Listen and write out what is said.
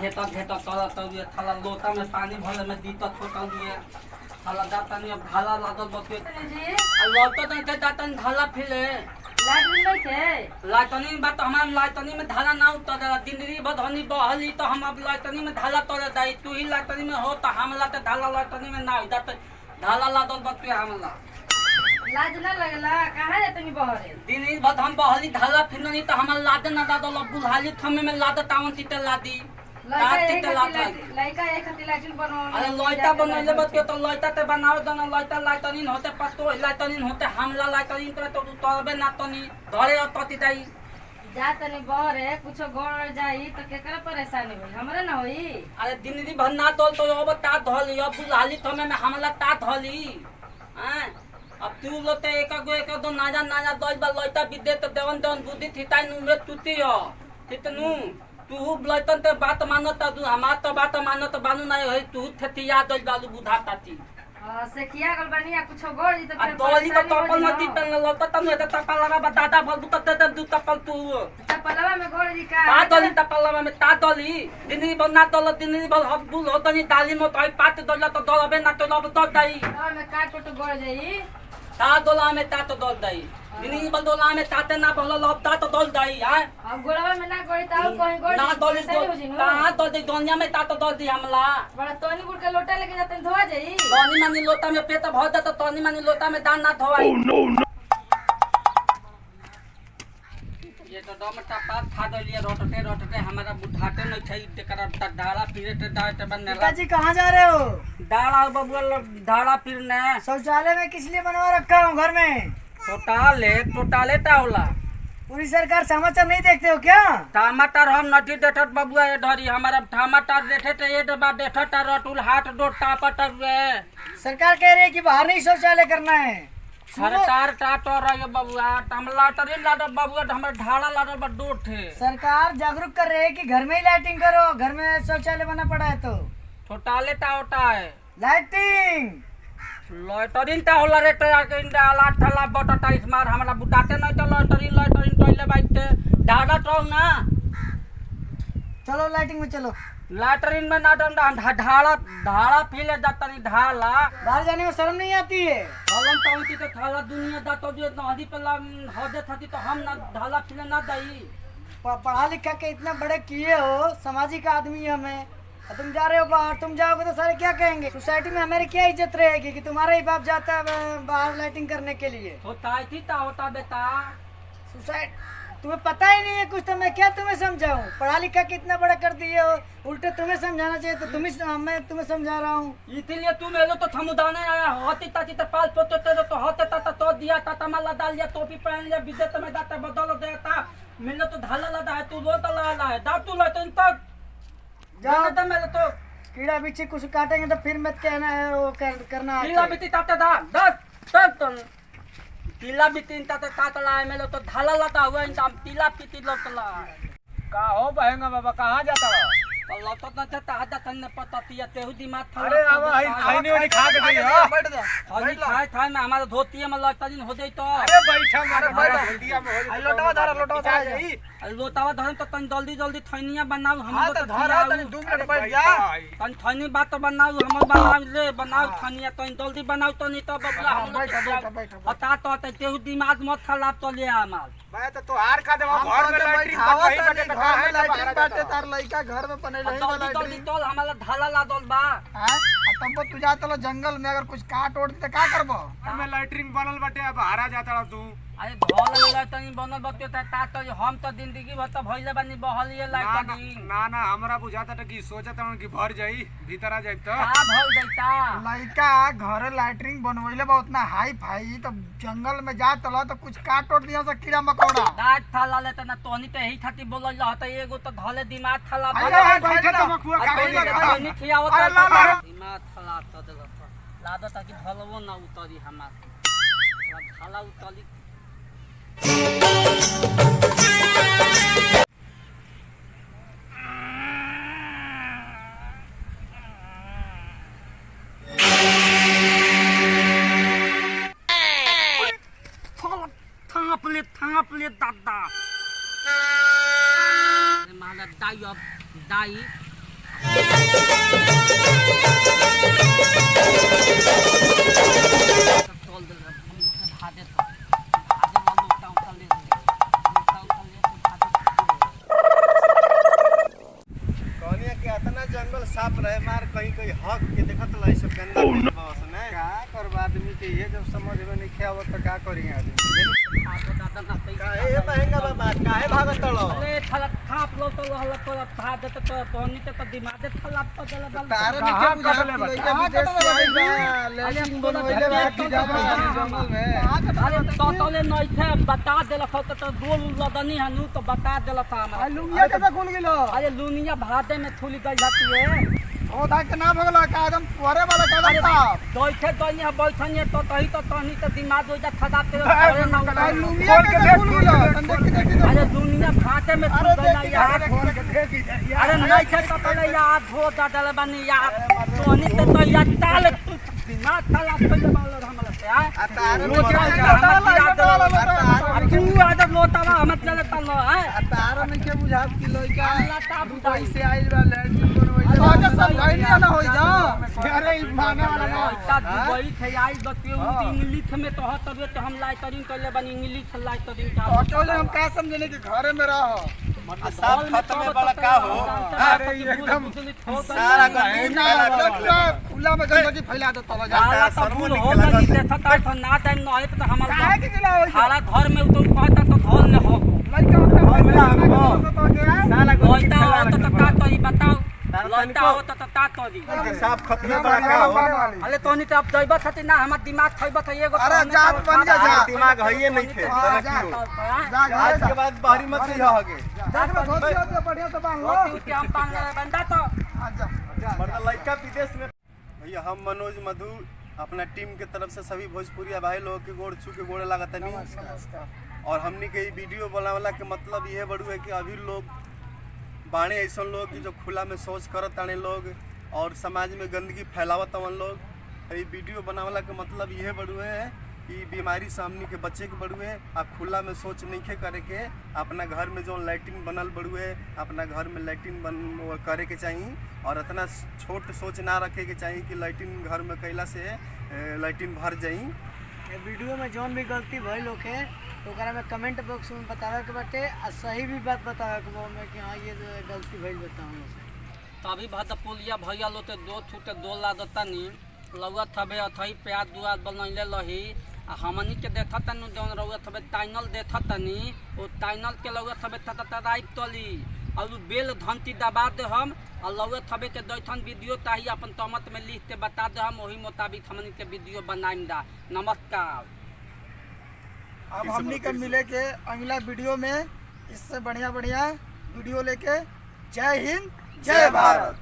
घेता घेता करत हुए थाला लोटा में पानी भरे में दीता छोटा हुए थाला जाता नहीं भाला लागल बके जी लोटा नहीं थे जाता भाला फिले लाइट भी नहीं थे। लाइटनी बात हमारे लाइटनी में धारा ना उतर दिनरी बधनी बहली तो हम अब लाइटनी में धारा तोड़ जाई तू ही लाइटनी में हो तो हमला तो धारा लाइटनी में ना जात धारा लागल बके हमला लाज ना लगला कहाँ जाते नहीं बहरे दिनरी बध हम बहली धारा फिरनी तो हम लाद ना दादल बुल्हाली थमे में लाद टावन तीते लादी लड़का एक हती लाइटिंग बनवाओ अरे लइटा बनैले बत के तो लइटा ते बनाओ दना लइटा लाइटनिन होते पत्तो लाइटनिन होते हमला लाइटनिन तो तोरबे ना तनी धरे अतती दाई जा तनी बहरे कुछ गड़ जाई तो केकरा परेशानी होई हमरे ना होई। अरे दिन दिन भर ना तोल तो अब ता धली अब बुलाली थमे में हमला ता धली हैं अब तू लोते एक दो नाजा दल बा लइटा विद्युत तो देवन देवन बुद्धि थिताई नु में तुती हो तितनु तू लइटन ते बात मानत तू हमार तो बात मानत बानू नहीं होई तू थेतिया दल बालू बुधा ताती हां से किया गल बनिया कुछ गड़ जी तो आ तोली तो तपल नती पेन लत तनु एत तपल लगा बा दादा भल त ते दू तपल तू चपलवा में गड़ जी का ता दली तपल लगा में ता दली दिनी बना दल दिनी बल हक बुल हो तनी दाली में तई पात दल त दलबे ना तो लब दल दाई में काट कोट गड़ जाई ता दोला में ता तो दल दाई दिनी बल दोला में ताते ना भल लब ता तो दल दाई हां अब गोड़वा में ना गड़ी ताऊ कहीं गड़ ना दली ता दल दी दुनिया में ता तो दल दी हमला बड़ा तोनी बुड़ के लोटा लेके जाते धोआ जाई तनी मानी लोटा में पेट भर दे तो तनी मानी लोटा में दान ना धोवाई ये तो डमटा पात खा दलिए रोटटे हमारा बुढ़ाटे नहीं छै तेकरा डाला फिरते डाटे बनने पिताजी कहाँ जा रहे हो? डाला बबुआ डाला फिरने शौचालय में किस लिए बनवा रखा हूँ घर में? टोटाले टावला पूरी सरकार समाचार नहीं देखते हो क्या? टमाटर हम नटी देठत बबुआ ये धरी हमारा टमाटर देठे ते ये डबा देठत रटुल हाथ डो टापटर रे सरकार कह रही है कि बाहर नहीं शौचालय करना है। सरकार टाटो रहे बबुआ टमला टरी लाडो बबुआ हमर ढाला लाडो बा डोठे सरकार जागरूक कर रही है कि घर में ही लाइटिंग करो, घर में शौचालय बना पड़ा है तो टोटाले टावटा है लाइटिंग लटरिन ता होला रे टा इंडाला ठला बटटा इसमार हमरा बुटाते नहीं तो लटरिन टोइले बाइते ढाडा तो ना चलो लाइटिंग में चलो। लटरिन में ना ढाला फीले जातनी ढाला बाहर जाने में शर्म नहीं आती है? हलम पाउती तो थाला दुनिया दातो जो नदी पे हदे थी तो हम ना ढाला फीले ना दई पढ़ा लिखा के इतना बड़े किए हो, सामाजिक आदमी हमें, तुम जा रहे हो बाहर, तुम जाओगे तो सारे क्या कहेंगे? सोसाइटी में हमारी क्या इज्जत रहेगी कि तुम्हारा ही बाप जाता है बाहर लाइटिंग करने के लिए? होता थी ता होता बेटा सोसाइटी तुम्हें पता ही नहीं है कुछ, तो मैं क्या तुम्हें समझाऊं? पढ़ा लिखा कितना बड़ा कर दिए हो, उल्टे तुम्हें समझाना चाहिए तो मैं तुम्हें समझा रहा हूँ। इसलिए तू मेलो तो थमुदाने आया होती ताती तो पाल पोते तो होते ता तो दिया ता माला डाल लिया टोपी पहन लिया विद्युत में दाता बदल देता मेलो तो ढाला लदा है तू रोता ला है दा तू लटन तक जाओ तो मेलो तो कीड़ा बिच्छी कुछ काटेंगे तो फिर मत कहना है वो करना आता कीला है। बिती ताते दा दस तन कीला बिती ताते काटला है मेलो तो ढाला लदा हुआ इंसान पीला पीती लटला का हो बहेंगा बाबा कहाँ जाता हो? अल्लाह तो न चाहता हदा तन्ने पता तिया तेहु दिमाग था अरे अब खैनी वाली खा के गई हो बैठ जा खाली खाए में हमारा धोती में लटता दिन हो जाई तो अरे बैठा मारे बैठ दिया में हो लोटावा धरा जाई लोटावा धरन तो तन जल्दी थैनिया बनाऊ हम हां तो धरा तनी 2 मिनट बैठ जा तन थैनी बात तो बनाऊ हम बनाऊ थैनिया तन जल्दी बनाऊ तो नहीं तो बबला हम बैठ बता तो तेहु दिमाग मत खराब तो ले हमार मैं तो तोहार का देवा घर में लैट्रिन वही बटे तो घर में लैट्रिन बाटे तार लइका घर में पने नहीं वाला जल्दी चल हमारा ढाला ला दल बा हां तब तू जात लो जंगल में, अगर कुछ काट ओट दे का करबो? में लैट्रिन बनल बटे अब हारा जाता तू अरे ढोल लाइटनी बनल बते ता तो हम तो जिंदगी भर तो भइले बानी बहलिए लाइटनी ना हमरा बुझाता कि सोचत हूं कि भर जाई भीतर आ जाई तो का भल जाता लइका घर लैट्रिन बनवइले बा उतना हाई फाई, तो जंगल में जात लो तो कुछ काट ओट दिया से कीड़ा मकोड़ा दांत थाला ले त ना तोहनी ते ही खाती बोलल रहत एगो तो धले दिमाग थाला अरे बैठे तो मखुआ खा तोहनी खियावत दिमाग थाला त देल लादत कि भलवो ना उतरी हमार थाला उतरी थाप ले दादा माला दाई कहनिया कि इतना जंगल साफ रहे मार कहीं कहीं हक के देखत लाई सब गंदा बस ने का करबा आदमी के ये जब समझ में नहीं आवत तो का करी आदमी काहे महंगा बाबा काहे भागत तड़ो अरे थलक खाप लो तो हल्ला तो भाग देते तो तोहनी के तो दिमाग खराब कर देला बल तारे में के बुझा लइका विदेश से आई बा लेकिन बनवले बा कि जाबा जंगल में अरे तोले नहीं थे बता देला तो गोल लदनी हनु तो बता देला था हमरा लुंगिया कैसे खुल गेलो? अरे लुनिया भादे में खुली गई जाती है ओधा के ना भगला का एकदम पुअरे वाला कदम साहब। बैठे गइया बैठनिए तो तही तो तहनी तो दिमाग हो जा खराब तेरे घरे ना उड़ा लुंगिया कैसे खुल गेलो? देख अरे दुनिया भाटे में खुल गई यार अरे नहीं थे तो पहले यार धो डाल बनी यार तोहनी तो यार ताल दिमाग खराब कर दे वाला हमरा से आ तारे में तू आदम लोटावा हम चले तल है तारा में के बुझा कि लइका लता दुबई से आइल बा लैंड बनवले आगे सब गइल ना होई जा। अरे माने वाला ना लता दुबई थे आई बतियो इंग्लिश में तो तबे तो हम लाइटरिंग कर ले बनी इंग्लिश लाइटरिंग का ऑटो ले हम का समझने कि घरे में रहो सब खत्म में बड़ा का हो अरे एकदम सारा गंदगी फैला खुला में गंदगी फैला दे तला जा। साला तो शर्मो फूल नहीं हो खेला गई करते। देखा था ना टाइम न आए तो हमारा काहे के गिला होई सारा घर में तो कहता तो घर में हो लइका और मेरा हमको सारा गंदगी लौटा फैला हो तो का तो ही बताओ लौटा हो तो का तो दी के साफ खत्म में बड़ा का हो अरे तोनी तो अब जइबा खातिर ना हमर दिमाग खइबा त एगो अरे जात बन जा जा दिमाग हइए नहीं थे तना की हो आज के बाद बाहरी मत ही होगे जात में धोती होती बढ़िया से बांध लो। हम पान बंदा तो मरना लड़का विदेश में भैया हम मनोज मधु अपना टीम के तरफ से सभी भोजपुरिया भाई लोग के गोड़ छू के गोड़े लागत नहीं और हमनी के video बनावला के मतलब ये बड़ू है कि अभी लोग बाणे ऐसा लोग कि जो खुला में शौच करत ताने लोग और समाज में गंदगी फैलावत तवन लोग ये वीडियो बनावला के मतलब ये बड़ू है कि बीमारी से हमनी के बच्चे के बड़ू है आ खुला में शौच नहीं करे के अपना घर में जो लैट्रिन बनल बड़ू है अपना घर में लैट्रिन करे के चाहिए और इतना छोट सोच ना रखे के चाहिए कि लैट्रिन घर में कैला से लैट्रिन भर जाई। वीडियो में जौन भी गलती भइल होखे तो ओकरा में कमेंट बॉक्स में बतावे के बाटे आ सही भी बात बतावे के बा में कि हां ये गलती भइल बताओ। तभी भात पुलिया भैया लो ते दो छूटे दो लादता नी लौत हबे अथई प्याज दुआर बनैले लही आ हमनी के देखत नु जौन रउत हबे टाइनल देखत नी ओ टाइनल के लौत हबे ततराइब तली और बेल धंती दबा दे हम और लौत हबे के दैथन वीडियो ताही अपन तमत में लिख के बता दे हम वही मुताबिक हमनी के वीडियो बनाइम दा। नमस्कार। अब हमनी के मिले के अगला वीडियो में इससे बढ़िया बढ़िया वीडियो लेके जय हिंद जय भारत।